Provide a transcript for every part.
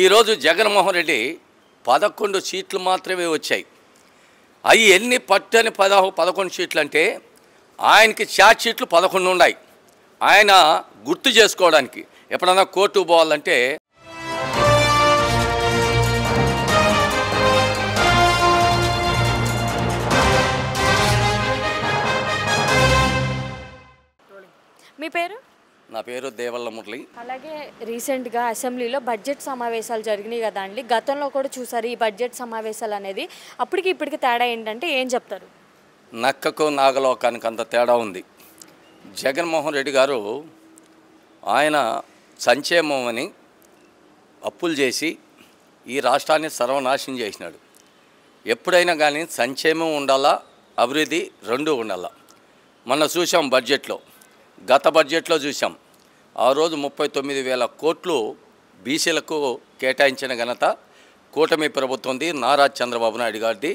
ఈరోజు జగన్మోహన్ రెడ్డి 11 సీట్లు మాత్రమే వచ్చాయి. అవి ఎన్ని పట్టని 11 సీట్లు అంటే ఆయనకి ఛార్జ్ షీట్లు 11 ఉన్నాయి. ఆయన గుర్తు చేసుకోవడానికి ఎప్పుడన్నా కోర్టుకు పోవాలంటే మీ పేరు? నా పేరు దేవల్ల మురళి. అలాగే రీసెంట్గా అసెంబ్లీలో బడ్జెట్ సమావేశాలు జరిగినాయి కదా అండి. గతంలో కూడా చూసారు ఈ బడ్జెట్ సమావేశాలు అనేది. అప్పటికి ఇప్పటికి తేడా ఏంటంటే ఏం చెప్తారు? నక్కకు నాగలోకానికి అంత తేడా ఉంది. జగన్మోహన్ రెడ్డి గారు ఆయన సంక్షేమం అని అప్పులు చేసి ఈ రాష్ట్రాన్ని సర్వనాశనం చేసినాడు. ఎప్పుడైనా కానీ సంక్షేమం ఉండాలా, అభివృద్ధి రెండూ ఉండాలా. మొన్న చూసాం బడ్జెట్లో, గత బడ్జెట్లో చూసాం. ఆ రోజు 39,000 కోట్లు బీసీలకు కేటాయించిన ఘనత కూటమి ప్రభుత్వంది, నారా చంద్రబాబు నాయుడు గారిది,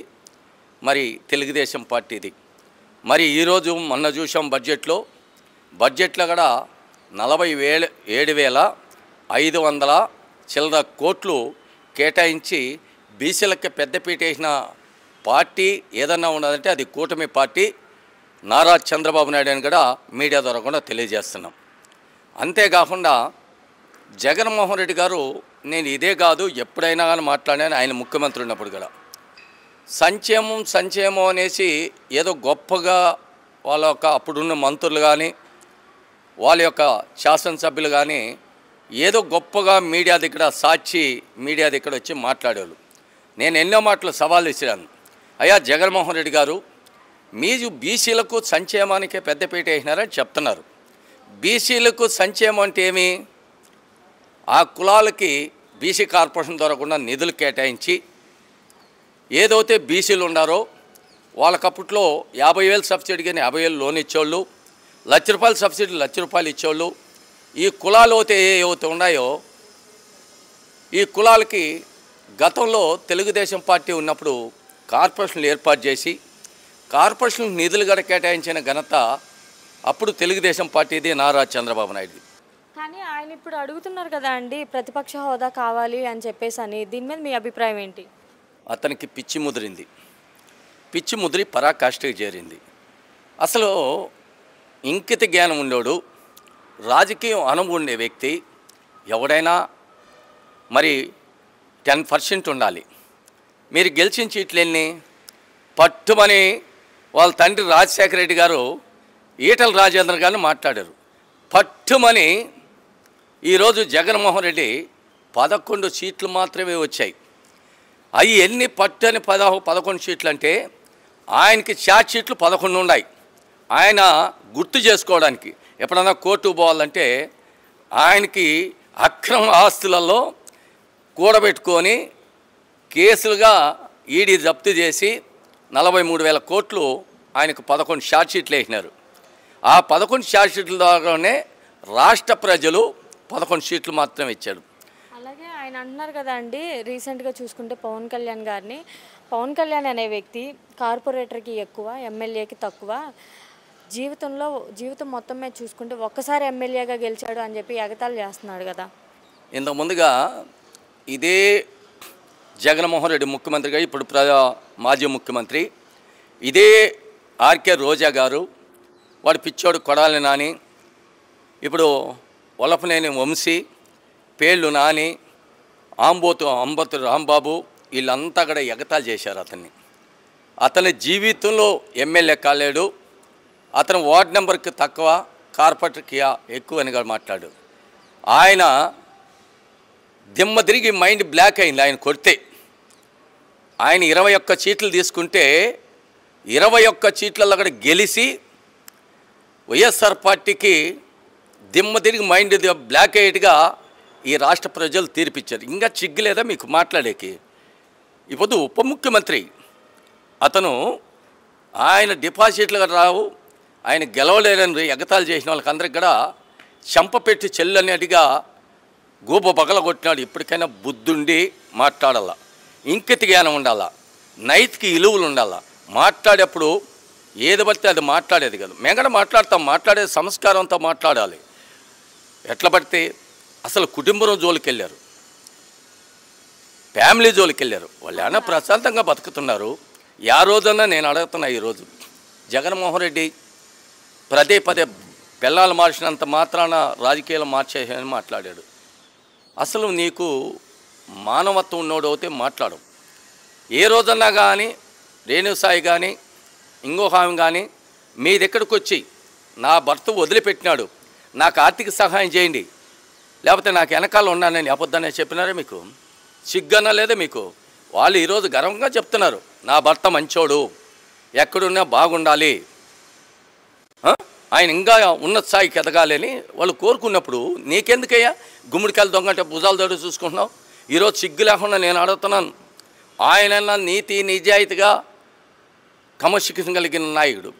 మరి తెలుగుదేశం పార్టీది. మరి ఈరోజు మొన్న చూసాం బడ్జెట్లో కూడా 47,500 చిల్లర కోట్లు కేటాయించి బీసీలకు పెద్దపీట వేసిన పార్టీ ఏదన్నా ఉన్నదంటే అది కూటమి పార్టీ, నారా చంద్రబాబు నాయుడు అని కూడా మీడియా ద్వారా కూడా తెలియజేస్తున్నాం. అంతేకాకుండా జగన్మోహన్ రెడ్డి గారు, నేను ఇదే కాదు ఎప్పుడైనా కానీ మాట్లాడాను, ఆయన ముఖ్యమంత్రి ఉన్నప్పుడు కూడా సంక్షేమం అనేసి ఏదో గొప్పగా వాళ్ళ యొక్క అప్పుడున్న మంత్రులు కానీ వాళ్ళ యొక్క శాసనసభ్యులు కానీ ఏదో గొప్పగా మీడియా దగ్గర సాక్షి మీడియా దగ్గర వచ్చి మాట్లాడేవాళ్ళు. నేను ఎన్నో మాటలు సవాళ్ళు ఇచ్చాను. అయ్యా జగన్మోహన్ రెడ్డి గారు, మీరు బీసీలకు సంక్షేమానికే పెద్దపీట వేసినారని చెప్తున్నారు. బీసీలకు సంక్షేమం అంటే ఏమి? ఆ కులాలకి బీసీ కార్పొరేషన్ ద్వారా కూడా నిధులు కేటాయించి ఏదైతే బీసీలు ఉన్నారో వాళ్ళకి అప్పట్లో 50,000 సబ్సిడీ కానీ 50,000 లోన్ ఇచ్చేవాళ్ళు, ₹1,00,000 సబ్సిడీ ₹1,00,000 ఇచ్చేవాళ్ళు. ఈ కులాలు అయితే ఏవైతే ఉన్నాయో ఈ కులాలకి గతంలో తెలుగుదేశం పార్టీ ఉన్నప్పుడు కార్పొరేషన్లు ఏర్పాటు చేసి కార్పొరేషన్ నిధులు కూడా కేటాయించిన ఘనత అప్పుడు తెలుగుదేశం పార్టీది, నారా చంద్రబాబు నాయుడు. కానీ ఆయన ఇప్పుడు అడుగుతున్నారు కదా అండి, ప్రతిపక్ష హోదా కావాలి అని చెప్పేసి అని. దీని మీద మీ అభిప్రాయం ఏంటి? అతనికి పిచ్చి ముదిరింది, పిచ్చి ముదిరి పరాకాష్ఠకి చేరింది. అసలు ఇంకిత జ్ఞానం ఉండేవాడు, రాజకీయం అనుభవం ఉండే వ్యక్తి ఎవడైనా మరి 10% ఉండాలి. మీరు గెలిచిన సీట్లన్నీ పట్టుమని వాళ్ళ తండ్రి రాజశేఖర రెడ్డి గారు ఈటల రాజేంద్ర గారిని మాట్లాడారు. పట్టుమని ఈరోజు జగన్మోహన్ రెడ్డి 11 సీట్లు మాత్రమే వచ్చాయి. అవి ఎన్ని పట్టని 11 సీట్లు అంటే ఆయనకి ఛార్జ్ షీట్లు 11 ఉన్నాయి. ఆయన గుర్తు చేసుకోవడానికి ఎప్పుడన్నా కోర్టుకు పోవాలంటే ఆయనకి అక్రమ ఆస్తులలో కూడబెట్టుకొని కేసులుగా ఈడీ జప్తు చేసి 43,000 కోట్లు ఆయనకు 11 ఛార్జ్ షీట్లు వేసినారు. ఆ 11 ఛార్జ్ షీట్ల ద్వారానే రాష్ట్ర ప్రజలు 11 సీట్లు మాత్రమే ఇచ్చాడు. అలాగే ఆయన అంటున్నారు కదా అండి, రీసెంట్గా చూసుకుంటే పవన్ కళ్యాణ్ అనే వ్యక్తి కార్పొరేటర్కి ఎక్కువ, ఎమ్మెల్యేకి తక్కువ, జీవితం మొత్తం మీద చూసుకుంటే ఒక్కసారి ఎమ్మెల్యేగా గెలిచాడు అని చెప్పి ఎగతాళి చేస్తున్నాడు కదా. ఇంతకు ముందుగా ఇదే జగన్మోహన్ రెడ్డి ముఖ్యమంత్రిగా, ఇప్పుడు మాజీ ముఖ్యమంత్రి ఇదే ఆర్కే రోజా గారు, వాడు పిచ్చోడు కొడాలి నాని, ఇప్పుడు వలపనేని వంశీ, పేళ్ళు నాని, అంబోతు రాంబాబు, వీళ్ళంతా కూడా ఎగతాళి చేశారు అతన్ని. అతని జీవితంలో ఎమ్మెల్యే కాలేడు, అతను వార్డు నెంబర్కి తక్కువ, కార్పొరేటర్కి ఎక్కువ అని కూడా మాట్లాడు. ఆయన దిమ్మ తిరిగి మైండ్ బ్లాక్ అయింది. ఆయన కొడితే ఆయన 21 సీట్లు తీసుకుంటే 21 సీట్లలో కూడా గెలిచి వైఎస్ఆర్ పార్టీకి దిమ్మ తిరిగి మైండ్ బ్లాక్ అయ్యేట్టుగా ఈ రాష్ట్ర ప్రజలు తీర్పిచ్చారు. ఇంకా చిగ్గులేదా మీకు మాట్లాడేకి? ఇప్పుడు ఉప ముఖ్యమంత్రి అతను, ఆయన డిపాజిట్లు రావు, ఆయన గెలవలేదని ఎగతాళి చేసిన వాళ్ళకందరికి కూడా చెంపపెట్టి చెల్లనేటిగా గూబ పగల కొట్టినాడు. ఇప్పటికైనా బుద్ధుండి మాట్లాడాల, ఇంకిత జ్ఞానం ఉండాలా, నైతిక విలువలు ఉండాలా. మాట్లాడేప్పుడు ఏది పడితే అది మాట్లాడేది కాదు. మేము కూడా మాట్లాడేది సంస్కారంతో మాట్లాడాలి. ఎట్లా పడితే అసలు కుటుంబం జోలికి వెళ్ళారు. ఫ్యామిలీ జోలికి వెళ్ళారు. వాళ్ళు ఏమైనా ప్రశాంతంగా బతుకుతున్నారు. ఆ రోజన్నా నేను అడుగుతున్నా, ఈరోజు జగన్మోహన్ రెడ్డి పదే పదే పిల్లలు మార్చినంత మాత్రాన రాజకీయాలు మార్చేయని మాట్లాడాడు. అసలు నీకు మానవత్వం ఉన్నోడు అయితే మాట్లాడు. ఏ రోజన్నా కానీ రేణుసాయి కానీ ఇంకొక ఆమె కానీ మీ దగ్గరకు వచ్చి నా భర్త వదిలిపెట్టినాడు, నాకు ఆర్థిక సహాయం చేయండి, లేకపోతే నాకు వెనకాల ఉన్నానని అబద్ధాన్ని చెప్పినారే? మీకు సిగ్గన్నా లేదా మీకు? వాళ్ళు ఈరోజు గర్వంగా చెప్తున్నారు, నా భర్త మంచోడు, ఎక్కడున్నా బాగుండాలి, ఆయన ఇంకా ఉన్నత స్థాయికి ఎదగాలని వాళ్ళు కోరుకున్నప్పుడు నీకెందుకయ్యా గుమ్మడికాయలు దొంగంటే భుజాలు దొడు చూసుకుంటున్నావు? ఈరోజు సిగ్గు లేకుండా నేను అడుగుతున్నాను. ఆయన నీతి నిజాయితీగా క్రమశిక్షణ కలిగిన నాయకుడు.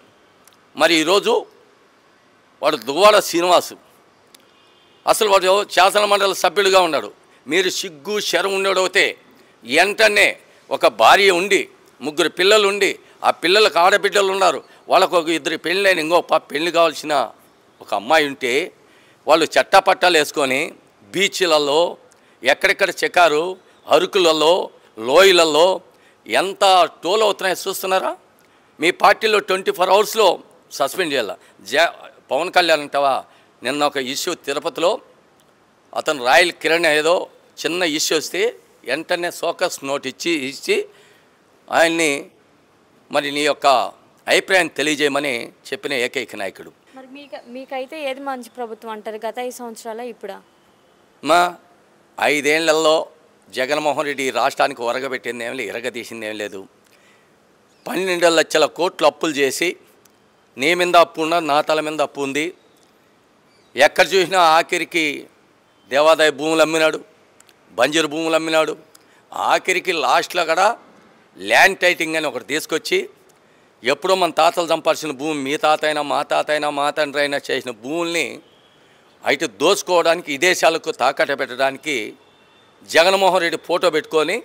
మరి ఈరోజు వాడు దువ్వాడ శ్రీనివాసు అసలు వాడు శాసన మండలి సభ్యుడిగా ఉన్నాడు. మీరు సిగ్గు శరం ఉండేడవుతే వెంటనే ఒక భార్య ఉండి 3 పిల్లలు ఉండి ఆ పిల్లలకు ఆడబిడ్డలు ఉన్నారు, వాళ్ళకు ఒక 2 పెళ్ళైన ఇంకో పెళ్లి కావాల్సిన ఒక అమ్మాయి ఉంటే వాళ్ళు చట్టపట్టాలు వేసుకొని బీచ్లలో ఎక్కడెక్కడ చెకారు అరుకులలో లోయలలో ఎంత టోల్ అవుతున్నాయో చూస్తున్నారా? మీ పార్టీలో 24 అవర్స్లో సస్పెండ్ చేయాల. పవన్ కళ్యాణ్ అంటావా, నిన్న ఒక ఇష్యూ తిరుపతిలో అతను రాయల్ కిరణ్ ఏదో చిన్న ఇష్యూ వస్తే వెంటనే సోకస్ నోట్ ఇచ్చి ఆయన్ని మరి నీ యొక్క అభిప్రాయాన్ని తెలియజేయమని చెప్పిన ఏకైక నాయకుడు. మరి మీకైతే ఏది మంచి ప్రభుత్వం అంటారు, గత 5 సంవత్సరాల ఇప్పుడా? మా 5 ఏళ్లలో జగన్మోహన్ రెడ్డి రాష్ట్రానికి ఒరగబెట్టింది ఏం లేదు, ఇరగదీసింది ఏం లేదు. 12 లక్షల కోట్లు అప్పులు చేసి నీ మీద అప్పు ఉన్న నా తల మీద అప్పు ఉంది. ఎక్కడ చూసినా ఆఖరికి దేవాదాయ భూములు అమ్మినాడు, బంజరు భూములు అమ్మినాడు. ఆఖరికి లాస్ట్లో కూడా ల్యాండ్ టైటింగ్ అని ఒకటి తీసుకొచ్చి ఎప్పుడో మన తాతలు సంపాదించిన భూమి, మీ తాత అయినా మా తాత అయినా మా తండ్రి అయినా చేసిన భూముల్ని అయితే దోచుకోవడానికి విదేశాలకు తాకట్టు పెట్టడానికి జగన్మోహన్ రెడ్డి ఫోటో పెట్టుకొని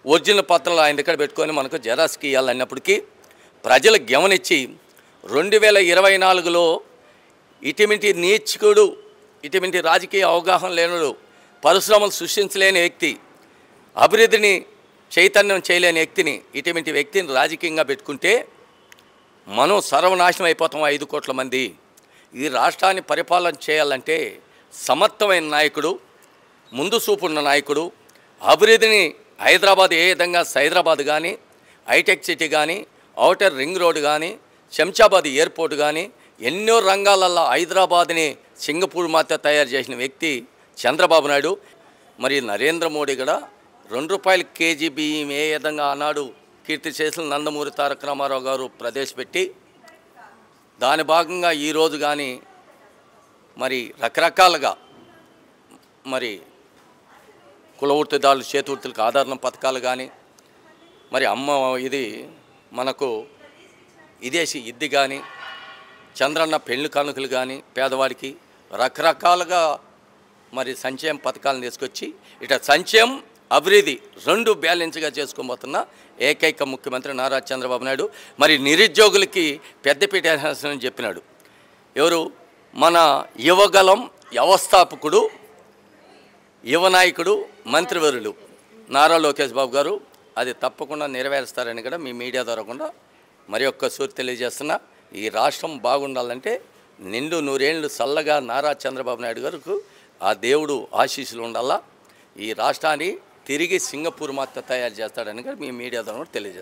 ఒరిజినల్ పత్రాలు ఆయన దగ్గర పెట్టుకొని మనకు జెరాక్స్కి ఇవ్వాలన్నప్పటికీ ప్రజలు గమనించి 2024లో ఇటువంటి నీచుకుడు, ఇటువంటి రాజకీయ అవగాహన లేనుడు, పరిశ్రమలు సృష్టించలేని వ్యక్తి, అభివృద్ధిని చైతన్యం చేయలేని వ్యక్తిని, ఇటువంటి వ్యక్తిని రాజకీయంగా పెట్టుకుంటే మనం సర్వనాశనం అయిపోతాం. 5 కోట్ల మంది. ఈ రాష్ట్రాన్ని పరిపాలన చేయాలంటే సమర్థమైన నాయకుడు, ముందు చూపున్న నాయకుడు, అభివృద్ధిని హైదరాబాద్ ఏ విధంగా హైదరాబాద్ కానీ, హైటెక్ సిటీ కానీ, ఔటర్ రింగ్ రోడ్ కానీ, శంషాబాద్ ఎయిర్పోర్ట్ కానీ ఎన్నో రంగాలలో హైదరాబాద్ని సింగపూర్ మాత్రం తయారు చేసిన వ్యక్తి చంద్రబాబు నాయుడు. మరి నరేంద్ర మోడీ కూడా ₹2 కేజీ బియ్యం ఏ విధంగా ఆనాడు కీర్తిశేషులు నందమూరి తారక రామారావు గారు ప్రవేశపెట్టి దాని భాగంగా ఈరోజు కానీ మరి రకరకాలుగా మరి కుల వృత్తిదారులు చేతివృత్తులకు ఆదరణ పథకాలు కానీ, మరి అమ్మ ఇది మనకు విదేశీ ఇద్ది కానీ, చంద్రన్న పెళ్లి కానుకలు కానీ పేదవాడికి రకరకాలుగా మరి సంక్షేమ పథకాలను తీసుకొచ్చి ఇట సంక్షేమం అభివృద్ధి 2 బ్యాలెన్స్గా చేసుకోబోతున్న ఏకైక ముఖ్యమంత్రి నారా చంద్రబాబు నాయుడు. మరి నిరుద్యోగులకి పెద్దపీట వేస్తానని చెప్పినాడు. ఎవరు? మన యువగలం వ్యవస్థాపకుడు, యువనాయకుడు, మంత్రివర్యులు నారా లోకేష్ బాబు గారు. అది తప్పకుండా నెరవేరుస్తారని కూడా మీ మీడియా ద్వారా కూడా మరి ఒక్కసారి తెలియజేస్తున్నా. ఈ రాష్ట్రం బాగుండాలంటే నిండు 100 ఏళ్ళు చల్లగా నారా చంద్రబాబు నాయుడు గారికి ఆ దేవుడు ఆశీస్సులు ఉండాలా. ఈ రాష్ట్రాన్ని తిరిగి సింగపూర్ మాత్రం తయారు చేస్తాడని కూడా మీ మీడియా ద్వారా తెలియజేస్తాను.